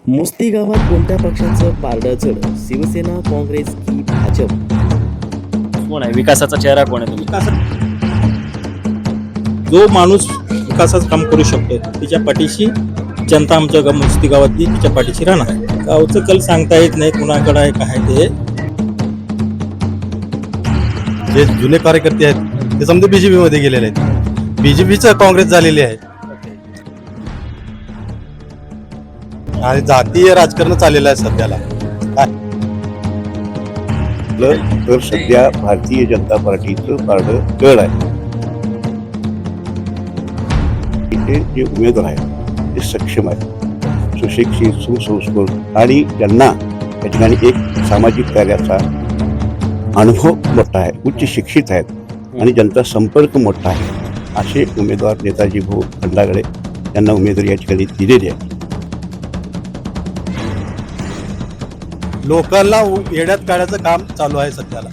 मुस्ती गावात कोणत्या पक्षाचं पारडं जड? शिवसेना, काँग्रेस की भाजप? कोण आहे विकासाचा चेहरा? कोण आहे तुम्ही? जो माणूस विकासाचं काम करू शकतो तिच्या पाठीशी जनता आमच्या मुस्ती गावातली तिच्या पाठीशी राहणार आहे. गावचं कल सांगता येत नाही कुणाकडे आहे काय ते. जे जुने कार्यकर्ते आहेत ते समजा बीजेपी मध्ये गेलेले आहेत. बीजेपीचं काँग्रेस झालेली आहे आणि जातीय राजकारण चाललेलं आहे सध्याला. तर सध्या भारतीय जनता पार्टीचं पारडं जड आहे. इथे जे उमेदवार आहेत ते सक्षम आहेत, सुशिक्षित, सुसंस्कृत आणि त्यांना या ठिकाणी एक सामाजिक कार्याचा अनुभव मोठा आहे, उच्च शिक्षित आहेत आणि जनता संपर्क मोठा आहे. असे उमेदवार नेताजी भाऊ खंडागळे यांना उमेदवारी या ठिकाणी दिलेली आहे. लोकांना येड्यात काढायचं काम चालू आहे सध्याला.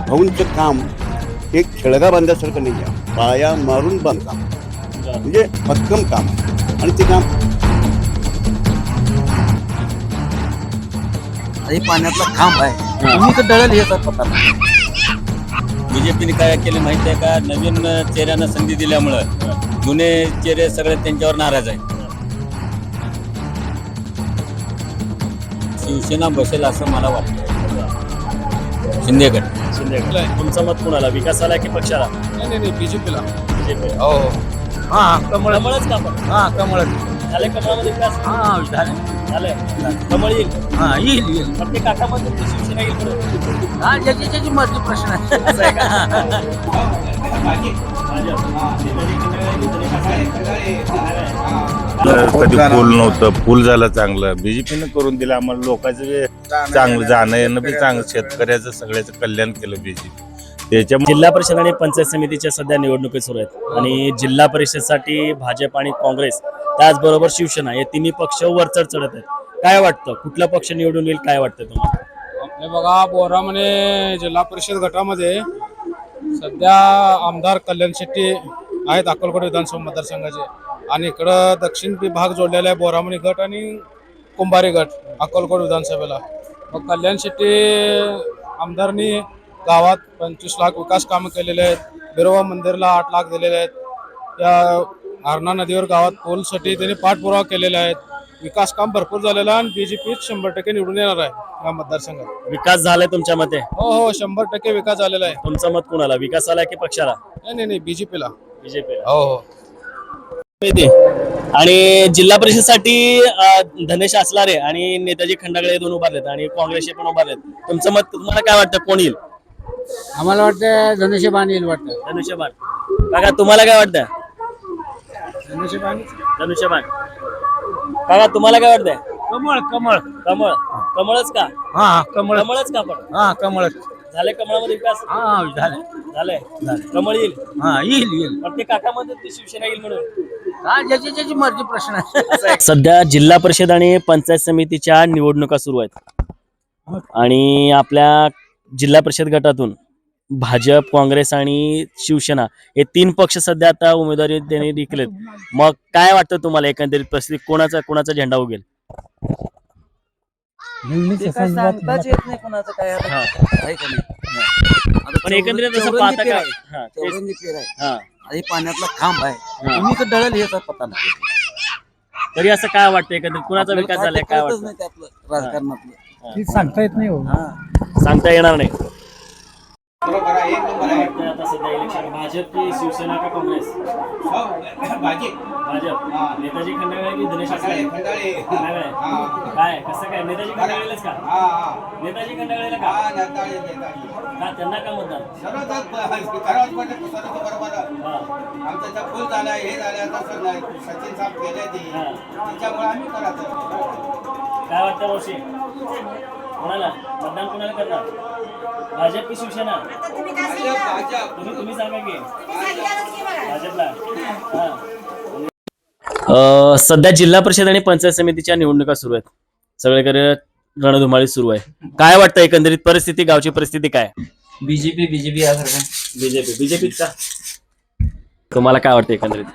भाऊंचं काम एक खेळगा बांधल्यासारखं नाही आहे, पाया मारून बांधकाम म्हणजे भक्कम काम आहे. आणि ते काम पाण्यातला खांब आहे, तुम्ही तर डळल येतात पता. बीजेपीने काय केले माहिती आहे का? नवीन चेहऱ्यांना संधी दिल्यामुळं जुने चेहरे सगळे त्यांच्यावर नाराज आहेत. शिवसेना बसेल असं मला वाटतं. शिंदेगड तुमचं मत कोणाला? विकासाला की पक्षाला? नाही बीजेपीला. बीजेपी. हो हा कमळ. कमळच का पण? हा कमळ. झाले कमळामध्ये विकास? हा झाले. झालंय. कमळ येईल. हा येईल. पण ते काकामध्ये ते शिवसेना येईल बरोबर. हा ज्याची मर्जी प्रश्न आहे. असं आहे का? कधी पूल नव्हतं, पूल झालं चांगलं. बीजेपीनं करून दिलं आम्हाला. लोकांचं बी चांगलं जाणं येणं बी चांगलं, शेतकऱ्याचं सगळ्याचं कल्याण केलं बीजेपी. त्याच्यामुळे जिल्हा परिषद आणि पंचायत समितीच्या सध्या निवडणुकी सुरू आहेत आणि जिल्हा परिषदसाठी भाजप आणि काँग्रेस त्याचबरोबर शिवसेना हे तिन्ही पक्ष वरचढ चढत आहेत. काय वाटतं कुठला पक्ष निवडून येईल? काय वाटतं तुम्हाला? आपले बघा बोरामणे जिल्हा परिषद गटामध्ये सध्या आमदार कल्याण शेट्टी आहेत अक्कलकोट विधानसभा मतदारसंघाचे, आणि इकडं दक्षिण विभाग जोडलेला आहे बोरामणी गट आणि कुंभारी गट अक्कलकोट विधानसभेला. मग कल्याण शेट्टी आमदारनी गावात 25 लाख विकास कामं केलेले आहेत. बिरोबा मंदिरला 8 लाख दिलेले आहेत. त्या हरणा नदीवर गावात पूलसाठी त्यांनी पाठपुरावा केलेला आहे. विकास काम भरपूर झालेला आहे आणि बीजेपी 100% निवडून येणार आहे या मतदारसंघात. विकास झालाय तुमच्या मते? हो 100% विकास झालेला आहे. तुमचं मत कोणाला? विकासाला की पक्षाला? नाही बीजेपीला. बीजेपी. हो आणि जिल्हा परिषदसाठी धनेश आसलारे आणि नेताजी खंडागळे दोन उभारलेत आणि काँग्रेसचे पण उभारलेत. तुमचं मत तुम्हाला काय वाटतं कोण येईल? आम्हाला वाटतं धनुष्यबाण येईल वाटतं. धनुष्यबाण. काका तुम्हाला काय वाटतं? धनुष्यबाण. धनुष्यबाण. काका तुम्हाला काय वाटतंय? कमळ कमळ. कमळ. कमळच का? हा कमळ. कमळच का पण? हा कमळ. झाले कमळामध्ये विकास? हा झाले. झालंय. कमळ येईल. हा येईल. पण ते काकामध्ये ते शिवसेना येईल म्हणून. हा ज्याची मर्जी प्रश्न आहे. सध्या जिल्हा परिषद आणि पंचायत समितीच्या निवडणुका सुरू आहेत आणि आपल्या जिल्हा परिषद गटातून भाजप, काँग्रेस आणि शिवसेना हे तीन पक्ष सध्या आता उमेदवारी त्यांनी जिंकलेत. मग काय वाटतं तुम्हाला एकंदरीत परिस्थिती कोणाचा झेंडा उगेल? सांगताच येत नाही कोणाचं काय आहे का नाही. पण एकंदरीत असं पाहता काय? हा, तेच. हा. आणि पाण्यातला खांब आहे, तुम्ही तर डळल येतात पता नाही. तरी असं काय वाटतं एकंदरीत कुणाचा विकास झालाय? काय वाटतं? नाही त्यातलं राजकारणातलं सांगता येत नाही. सांगता येणार नाही. आता सध्या इलेक्शन भाजप की शिवसेना का काँग्रेस? भाजप. नेताजी खंडागळे की धनेश आसलारे? खंडागळे. काय कसं काय? नेताजी खंडागळेलाच का? नेताजी खंडागळेला का? का त्यांना का मतदान? आमचं फुल झालं हे झालं तसं नाही, सचिन साहेब केले त्याच्यामुळे आम्ही करत. काय वाटतं रोशी? कोणाला मतदान कोणाला करणार? भाजप की शिवसेना? तुम्ही सांगा की भाजपला. सध्या जिल्हा परिषद आणि पंचायत समितीच्या निवडणुका सुरू आहेत. सगळीकडे रणधुमाळी सुरू आहे. काय वाटतं एकंदरीत परिस्थिती, गावची परिस्थिती काय? बीजेपी बीजेपीत का? तुम्हाला काय वाटतं एकंदरीत?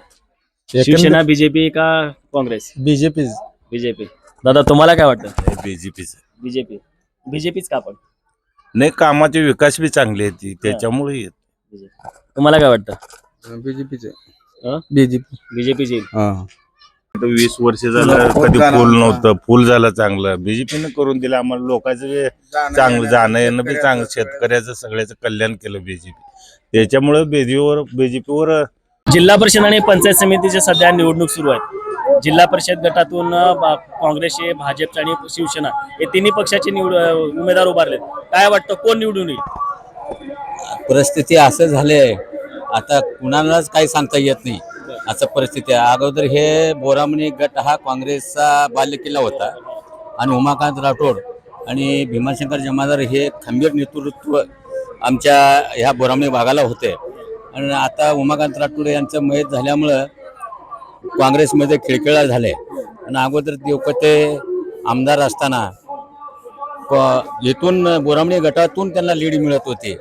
शिवसेना, बीजेपी का काँग्रेस? बीजेपी. बीजेपी. दादा तुम्हाला काय वाटतं? बीजेपीचं बीजेपी. बीजेपीच का पण? नाही, कामाचे विकास बी चांगली आहे ती, त्याच्यामुळे येत. BJP. तुम्हाला काय वाटतं? बीजेपीचे हं? बीजेपी. बीजेपीची. 20 वर्ष झालं कधी पूल नव्हतं, पूल झालं चांगलं. बीजेपीनं करून दिलं आम्हाला, लोकांचं बी चांगलं जाणं येणं बी चांगलं, शेतकऱ्याचं सगळ्याचं कल्याण केलं बीजेपी. त्याच्यामुळे बीजेपीवर जिल्हा परिषद आणि पंचायत समितीच्या सध्या निवडणूक सुरू आहे. जिल्हा परिषद गटातून काँग्रेसचे, भाजप आणि शिवसेना हे तिन्ही पक्षाचे उमेदवार उभारलेत. काय वाटतं कोण निवडून येईल? परिस्थिती असं झाले आता कुणालाच काही सांगता येत नाही असं परिस्थिती आहे. अगोदर हे बोरामणी गट हा काँग्रेसचा बालेकिल्ला होता आणि उमाकांत राठोड आणि भीमाशंकर जमादार हे खंबीर नेतृत्व आमच्या ह्या बोरामणी भागाला होते. आणि आता उमाकांत राठोड यांचं मयत झाल्यामुळं काँग्रेसमध्ये खिळखिळा झाले. आणि अगोदर देवकते आमदार असताना इथून बोरामणी गटातून त्यांना लीड मिळत होते,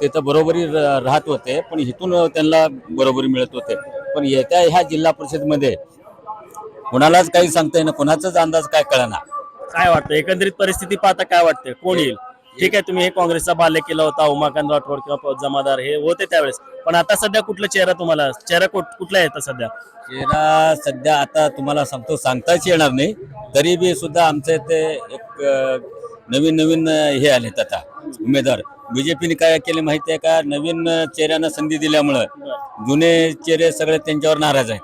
ते तर बरोबरी राहत होते, पण इथून त्यांना बरोबरी मिळत होते. पण येत्या ह्या जिल्हा परिषदमध्ये कोणालाच काही सांगता येईना, कोणाचाच अंदाज काय कळना. काय वाटतं एकंदरीत परिस्थिती पाहता काय वाटतं कोण येईल? ठीक आहे, तुम्ही हे काँग्रेसचा बालेकिल्ला होता, उमाकांत राठोड किंवा जमादार हे होते त्यावेळेस, पण आता सध्या कुठला चेहरा कुठला येतं सध्या? चेहरा सध्या आता तुम्हाला सांगताच येणार नाही. तरी बी सुद्धा आमच्या इथे एक नवीन हे आलेत आता उमेदवार. बीजेपीने काय केले माहिती आहे का? नवीन चेहऱ्यांना संधी दिल्यामुळं जुने चेहरे सगळे त्यांच्यावर नाराज आहेत.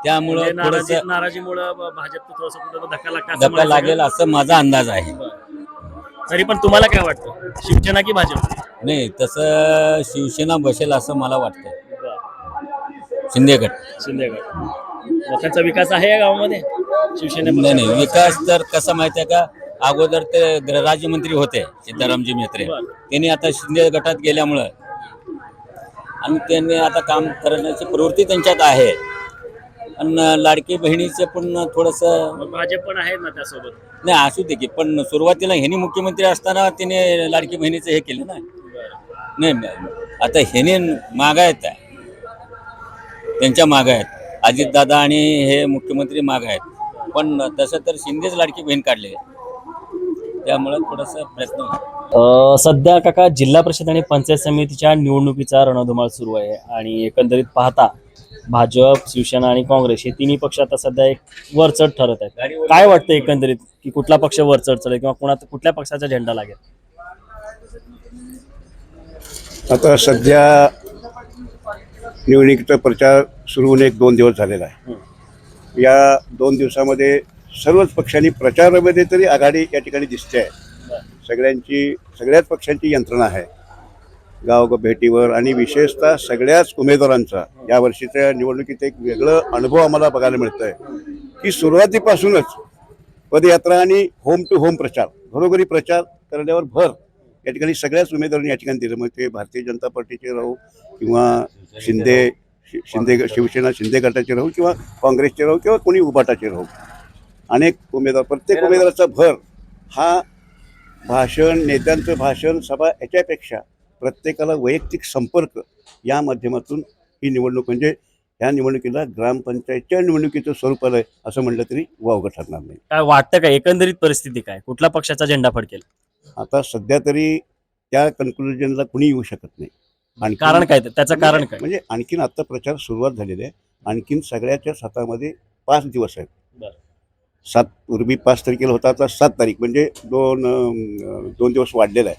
त्यामुळं थोडंसं नाराजीमुळे भाजप थोडंसं कुठं धक्का धक्का लागेल असं माझा अंदाज आहे. तरी पण तुम्हाला काय वाटतं, शिवसेना की भाजप? नाही, तसं शिवसेना बसेल असं मला वाटतं. शिंदेगड. लोकांचा विकास आहे या गावामध्ये शिवसेने? नाही, विकास तर कसा माहिती आहे का? अगोदर ते गृहराज्यमंत्री होते सीतारामजी म्हेत्रे, त्यांनी आता शिंदे गटात गेल्यामुळं आणि त्यांनी आता काम करण्याची प्रवृत्ती त्यांच्यात आहे. आणि लाडकी बहिणीचे पण थोडंसं भाजप पण आहे ना त्यासोबत. नाही, असू दे की, पण सुरुवातीला ह्यांनी मुख्यमंत्री असताना त्याने लाडकी बहिणीचं हे केलं ना. नाही, आता ह्याने माग आहेत, त्यांच्या माग आहेत. अजितदादा आणि हे मुख्यमंत्री माग आहेत, पण तसं तर शिंदेच लाडकी बहीण काढले, त्यामुळे थोडासा प्रयत्न होता. सध्या काका जिल्हा परिषद आणि पंचायत समितीच्या निवडणुकीचा रणधुमाळ सुरू आहे आणि एकंदरीत पाहता भाजप, शिवसेना आणि काँग्रेस हे तिन्ही पक्ष आता सध्या एक वरचढ ठरत आहेत. काय वाटतं एकंदरीत की कुठला पक्ष वरचढ चढेल किंवा कुठल्या पक्षाचा झेंडा लागेल? आता सध्या निवडणुकीचा प्रचार सुरू होऊन 1-2 दिवस झालेला आहे. या 2 दिवसामध्ये सर्वच पक्षांनी प्रचारामध्ये तरी आघाडी या ठिकाणी दिसते आहे. सगळ्याच पक्षांची यंत्रणा आहे गाव भेटीवर, आणि विशेषतः सगळ्याच उमेदवारांचा या वर्षीच्या निवडणुकीत एक वेगळं अनुभव आम्हाला बघायला मिळतं आहे की सुरुवातीपासूनच पदयात्रा आणि होम टू होम प्रचार, घरोघरी प्रचार करण्यावर भर या ठिकाणी सगळ्याच उमेदवारांनी या ठिकाणी दिलं. मग ते भारतीय जनता पार्टीचे राहू किंवा शिवसेना शिंदे गटाचे राहू किंवा काँग्रेसचे राहू किंवा कोणी उभाटाचे राहू, अनेक उमेदवार, प्रत्येक उमेदवाराचा भर हा भाषण, नेत्यांचं भाषण, सभा याच्यापेक्षा प्रत्येकाला वैयक्तिक संपर्क या माध्यमातून ही निवडणूक, म्हणजे ह्या निवडणुकीला ग्रामपंचायतच्या निवडणुकीचं स्वरूप आलंय असं म्हटलं तरी वावगं ठरणार नाही. काय वाटतं का एकंदरीत परिस्थिती काय, कुठल्या पक्षाचा झेंडा फडकेल? आता सध्या तरी त्या कन्क्लुजनला कुणी येऊ शकत नाही. आणि कारण काय त्याचं कारण काय? म्हणजे आणखीन आता प्रचार सुरुवात झालेली आहे. आणखीन सगळ्याच्याच हातामध्ये 5 दिवस आहेत. 7 पूर्वी 5 तारखेला होता, आता 7 तारीख, म्हणजे दोन दिवस वाढलेला आहे.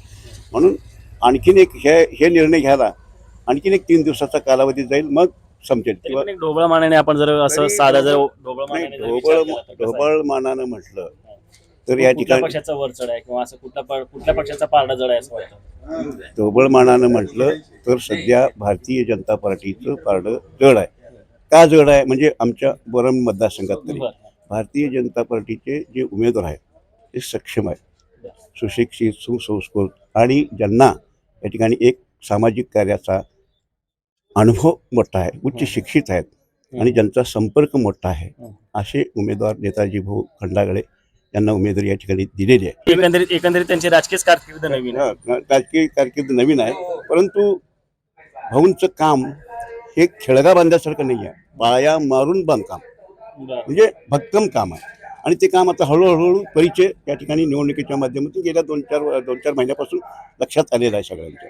म्हणून आणखीन एक हे निर्णय घ्यायला आणखीन एक 3 दिवसाचा कालावधी जाईल, मग समजेल. किंवा ढोबळ मानाने आपण जर असं साधा जर ढोबळ मानानं म्हटलं तर या ठिकाणी पक्षाचा वरचढ आहे किंवा असं कुठल्या पक्षाचा पारडा जड आहे असं वाटतं? ढोबळ मानानं म्हटलं तर सध्या भारतीय जनता पार्टीचं पारडं जड आहे. का जड आहे म्हणजे आमच्या बोरामणी मतदारसंघात तरी भारतीय जनता पार्टीचे जे उमेदवार आहेत ते सक्षम आहेत, सुशिक्षित, सुसंस्कृत, आणि ज्यांना या ठिकाणी एक सामाजिक कार्याचा अनुभव मोठा आहे, उच्च शिक्षित आहेत आणि ज्यांचा संपर्क मोठा आहे, असे उमेदवार नेताजी भाऊ खंडागळे यांना उमेदवारी या ठिकाणी दिलेली आहे. एकंदरीत त्यांची राजकीय कारकीर्द नवीन आहे. राजकीय कारकीर्द नवीन आहे, परंतु भाऊंचं काम हे खेळगा बांधण्यासारखं नाही आहे. बाया मारून बांधकाम म्हणजे भक्कम काम आहे. आणि ते काम आता हळूहळू परिचय या ठिकाणी निवडणुकीच्या माध्यमातून गेल्या दोन चार महिन्यापासून लक्षात आलेला आहे सगळ्यांच्या.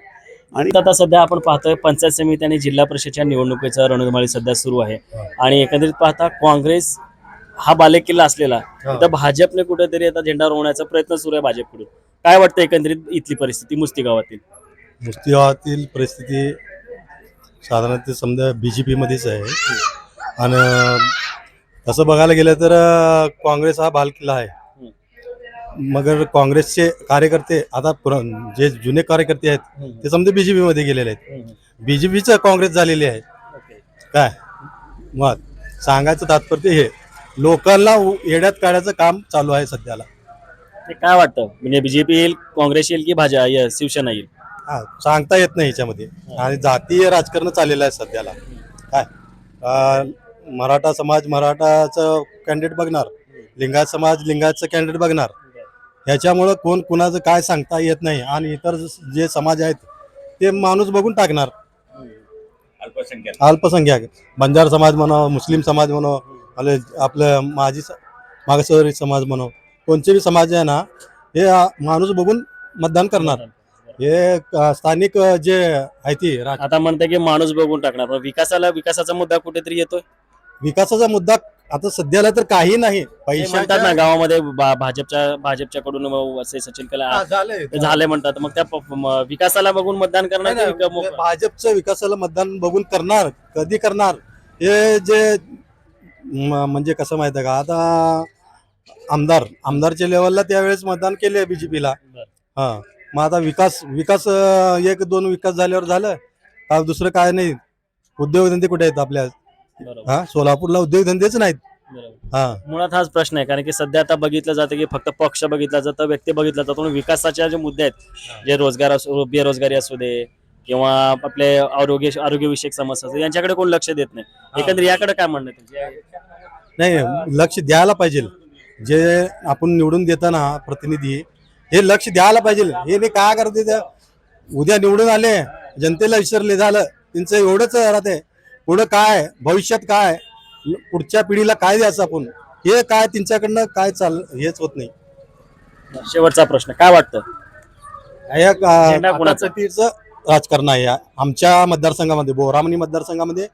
आणि आता सध्या आपण पाहतोय पंचायत समिती आणि जिल्हा परिषदच्या निवडणुकीचा रणधुमाळी सध्या सुरू आहे आणि एकंदरीत पाहता काँग्रेस हा बालेकिल्ला असलेला तर भाजपने कुठेतरी आता झेंडा रोवण्याचा प्रयत्न सुरू आहे भाजपकडून. काय वाटतं एकंदरीत इथली परिस्थिती मुस्ती गावातील? मुस्ती गावातील परिस्थिती साधारणतः समजा BJP मध्येच आहे. आणि तसं बघायला गेलं तर काँग्रेस हा बालेकिल्ला आहे. मगर काँग्रेसचे कार्यकर्ते आता जे जुने कार्यकर्ते आहेत ते समजा BJP मध्ये गेलेले आहेत. BJPचं काँग्रेस झालेली आहे. काय मग सांगायचं तात्पर्य हे लोकांना येड्यात काढायचं काम चालू आहे सध्याला. ते काय वाटतं म्हणजे BJP येईल, काँग्रेस येईल की भाजप शिवसेना येईल? हा सांगता येत नाही ह्याच्यामध्ये. आणि जातीय राजकारण चाललेलं आहे सध्याला. काय मराठा समाज मराठाचं कॅन्डिडेट बघणार, लिंगायत समाज लिंगायतचं कॅन्डिडेट बघणार. ह्याच्यामुळं कोण कुणाचं काय सांगता येत नाही. आणि इतर जे समाज आहेत ते माणूस बघून टाकणार. अल्पसंख्याक बंजारा समाज म्हणा, मुस्लिम समाज म्हणा, आपलं मागासवर्गीय समाज म्हणा, कोणते बी समाज आहे ना हे माणूस बघून मतदान करणार. हे स्थानिक जे आहे ती आता म्हणते की माणूस बघून टाकणार, पण विकासाचा मुद्दा कुठेतरी येतोय. विकासाचा मुद्दा आता सध्याला तर काही नाही. ते म्हणतात ना गावामध्ये भाजपच्याकडून असे सचिन कला झाले म्हणतात, मग त्या विकासाला बघून मतदान करणार की भाजपचं विकासाला मतदान बघून करणार. कधी करणार हे जे म्हणजे कसं माहिती आहे का, आता आमदारच्या लेवलला त्यावेळेस मतदान केले BJPला. हा मग आता विकास एक दोन विकास झाल्यावर झालं का दुसरं काय नाही. उद्योगधंदे कुठे आहेत आपल्या? हा सोलापूरला उद्योगधंदेच नाहीत. हा मुळात हाच प्रश्न आहे, कारण की सध्या आता बघितलं जातं की फक्त पक्ष बघितला जातं, व्यक्ती बघितला जातो, पण विकासाच्या जे मुद्दे आहेत, जे बेरोजगारी असू दे किंवा आपले आरोग्यविषयक समस्या असू, यांच्याकडे कोण लक्ष देत नाही. एकंदरीत याकडे काय म्हणणं नाही, लक्ष द्यायला पाहिजे. जे आपण निवडून देताना प्रतिनिधी हे लक्ष द्यायला पाहिजे. हे नाही काय करते त्या उद्या निवडून आले जनतेला विसरले झालं त्यांचं एवढंच राहते. पुढं काय भविष्यात काय पुढच्या पिढीला काय द्यायचं आपण हे काय त्यांच्याकडनं काय हेच होत नाही. शेवटचा प्रश्न काय वाटतं झेंडा कोणाचा? अटीतटीचं राजकारण आहे आमच्या मतदारसंघामध्ये, बोरामणी मतदारसंघामध्ये.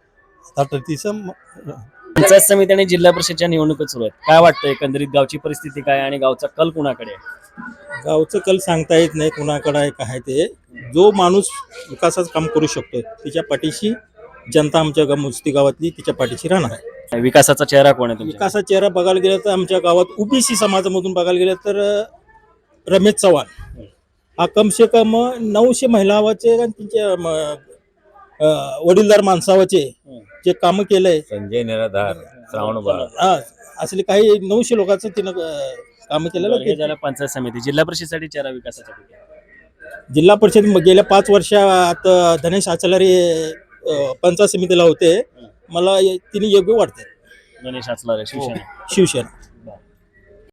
पंचायत समिती आणि जिल्हा परिषदच्या निवडणुका सुरू आहेत. काय वाटतं एकंदरीत गावची परिस्थिती काय आणि गावचा कल कुणाकडे आहे? गावचं कल सांगता येत नाही कुणाकडे आहे काय ते. जो माणूस विकासाचं काम करू शकतो तिच्या पाठीशी जनता आमच्या मुस्ती गावातली तिच्या पाठीशी राहणार आहे. विकासाचा चेहरा कोण आहे तुमच्या? विकासाचा चेहरा बघायला गेलं तर आमच्या गावात OBC समाजामधून बघायला गेलं तर रमेश चव्हाण हा कमसे कम 900 महिलावाचे आणि त्यांच्या वडीलधार माणसावाचे जे कामं केलंय, संजय निराधार, श्रावण असले काही 900 लोकांचं तिनं कामं केलेलं. हे झालं पंचायत समिती. जिल्हा परिषदेसाठी चेहरा विकासासाठी जिल्हा परिषद गेल्या 5 वर्षात धनेश आचलारे पंचायत समितीला होते. मला तिने योग्य वाटते. गणेश आचलारे शिवसेना. शिवसेना